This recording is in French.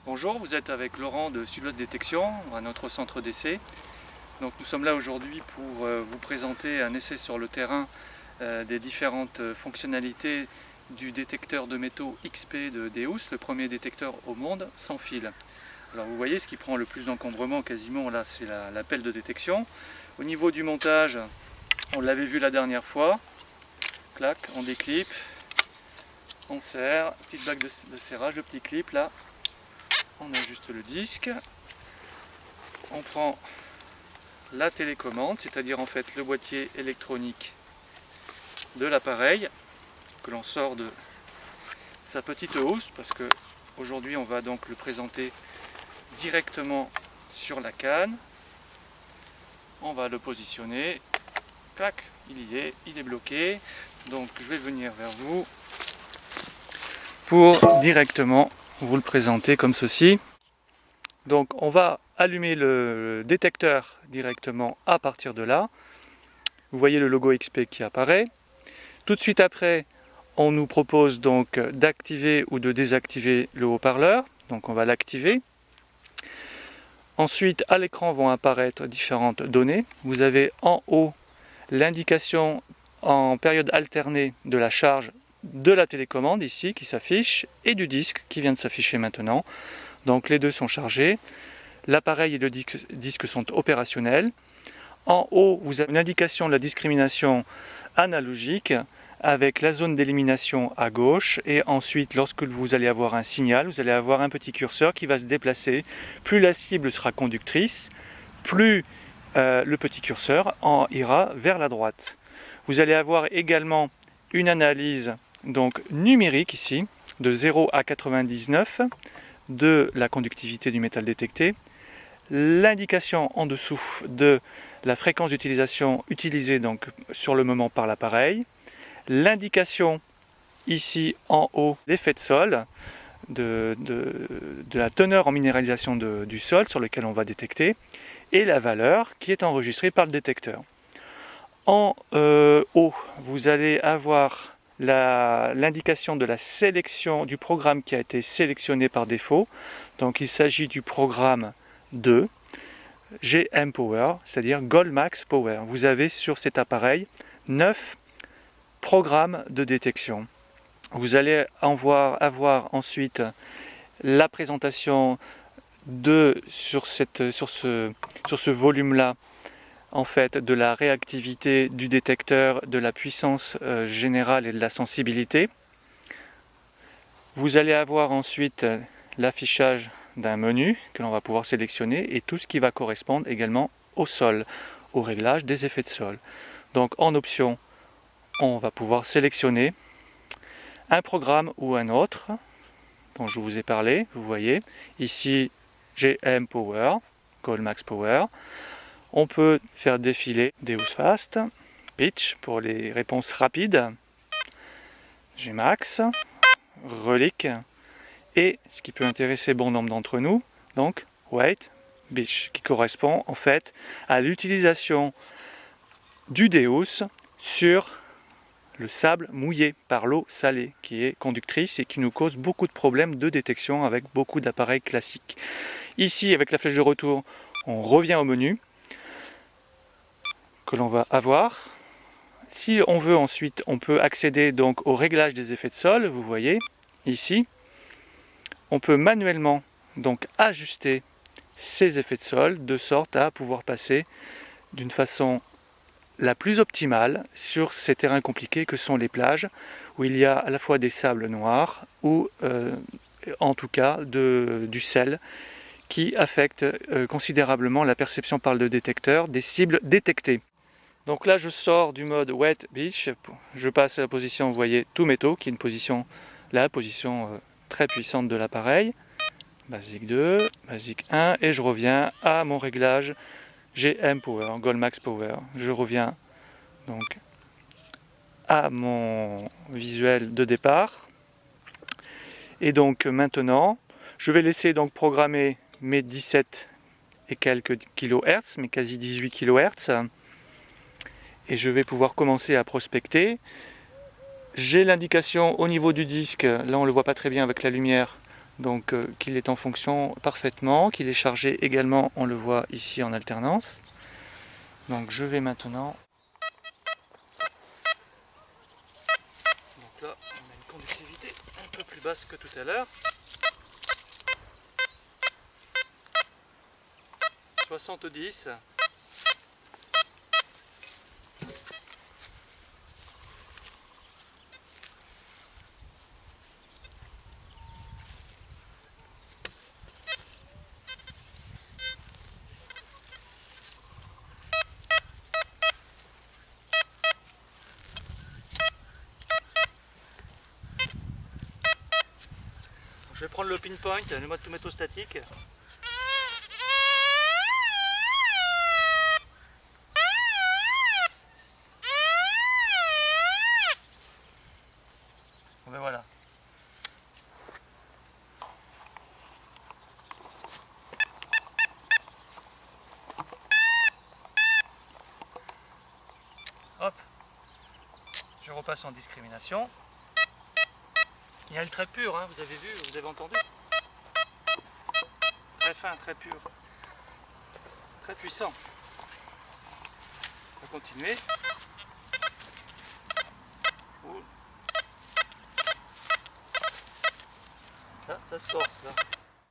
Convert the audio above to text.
Bonjour, vous êtes avec Laurent de Sud-Ouest Détection, à notre centre d'essai. Donc nous sommes là aujourd'hui pour vous présenter un essai sur le terrain des différentes fonctionnalités du détecteur de métaux XP de Deus, le premier détecteur au monde sans fil. Alors vous voyez, ce qui prend le plus d'encombrement quasiment là, c'est la pelle de détection. Au niveau du montage, on l'avait vu la dernière fois. Clac, on déclipe, on serre, petite bague de serrage, le petit clip là. On ajuste le disque, on prend la télécommande, c'est-à-dire en fait le boîtier électronique de l'appareil que l'on sort de sa petite housse, parce que aujourd'hui on va donc le présenter directement sur la canne. On va le positionner, clac, il est bloqué, donc je vais venir vers vous pour directement vous le présenter comme ceci. Donc on va allumer le détecteur directement à partir de là. Vous voyez le logo XP qui apparaît. Tout de suite après, on nous propose donc d'activer ou de désactiver le haut-parleur. Donc on va l'activer. Ensuite, à l'écran vont apparaître différentes données. Vous avez en haut l'indication en période alternée de la charge de la télécommande ici qui s'affiche et du disque qui vient de s'afficher maintenant. Donc les deux sont chargés. L'appareil et le disque sont opérationnels. En haut, vous avez une indication de la discrimination analogique avec la zone d'élimination à gauche. Et ensuite, lorsque vous allez avoir un signal, vous allez avoir un petit curseur qui va se déplacer. Plus la cible sera conductrice, plus le petit curseur ira vers la droite. Vous allez avoir également une analyse donc numérique ici, de 0 à 99 de la conductivité du métal détecté, l'indication en dessous de la fréquence d'utilisation utilisée donc sur le moment par l'appareil, l'indication ici en haut l'effet de sol, de la teneur en minéralisation du sol sur lequel on va détecter, et la valeur qui est enregistrée par le détecteur. En haut, vous allez avoir l'indication de la sélection du programme qui a été sélectionné par défaut. Donc il s'agit du programme 2, GM Power, c'est-à-dire Goldmax Power. Vous avez sur cet appareil 9 programmes de détection. Vous allez avoir ensuite la présentation sur ce volume-là, en fait, de la réactivité du détecteur, de la puissance générale et de la sensibilité. Vous allez avoir ensuite l'affichage d'un menu que l'on va pouvoir sélectionner et tout ce qui va correspondre également au sol, au réglage des effets de sol. Donc en option, on va pouvoir sélectionner un programme ou un autre dont je vous ai parlé. Vous voyez ici GM Power, Goldmax Power. On peut faire défiler Deus Fast, Pitch pour les réponses rapides, Gmax, Relic, et ce qui peut intéresser bon nombre d'entre nous, donc Wait, Beach, qui correspond en fait à l'utilisation du Deus sur le sable mouillé par l'eau salée, qui est conductrice et qui nous cause beaucoup de problèmes de détection avec beaucoup d'appareils classiques. Ici, avec la flèche de retour, on revient au menu que l'on va avoir. Si on veut ensuite, on peut accéder donc au réglage des effets de sol. Vous voyez ici, on peut manuellement donc ajuster ces effets de sol de sorte à pouvoir passer d'une façon la plus optimale sur ces terrains compliqués que sont les plages, où il y a à la fois des sables noirs ou en tout cas du sel qui affecte considérablement la perception par le détecteur des cibles détectées. Donc là je sors du mode Wet Beach, je passe à la position, vous voyez, tout métaux, qui est une position, la position très puissante de l'appareil. Basique 2, Basique 1, et je reviens à mon réglage GM Power, Goldmax Power. Je reviens donc à mon visuel de départ. Et donc maintenant, je vais laisser donc programmer mes 17 et quelques kHz, mes quasi 18 kHz. Et je vais pouvoir commencer à prospecter. J'ai l'indication au niveau du disque, là on ne le voit pas très bien avec la lumière, Donc qu'il est en fonction parfaitement, qu'il est chargé également, on le voit ici en alternance. Donc je vais maintenant... Donc là, on a une conductivité un peu plus basse que tout à l'heure. 70. Je vais prendre le pinpoint, le mode méthostatique. Ben voilà. Hop. Je repasse en discrimination. Il y a le trait pur, hein, vous avez vu, vous avez entendu. Très fin, très pur. Très puissant. On va continuer. Ça se force là.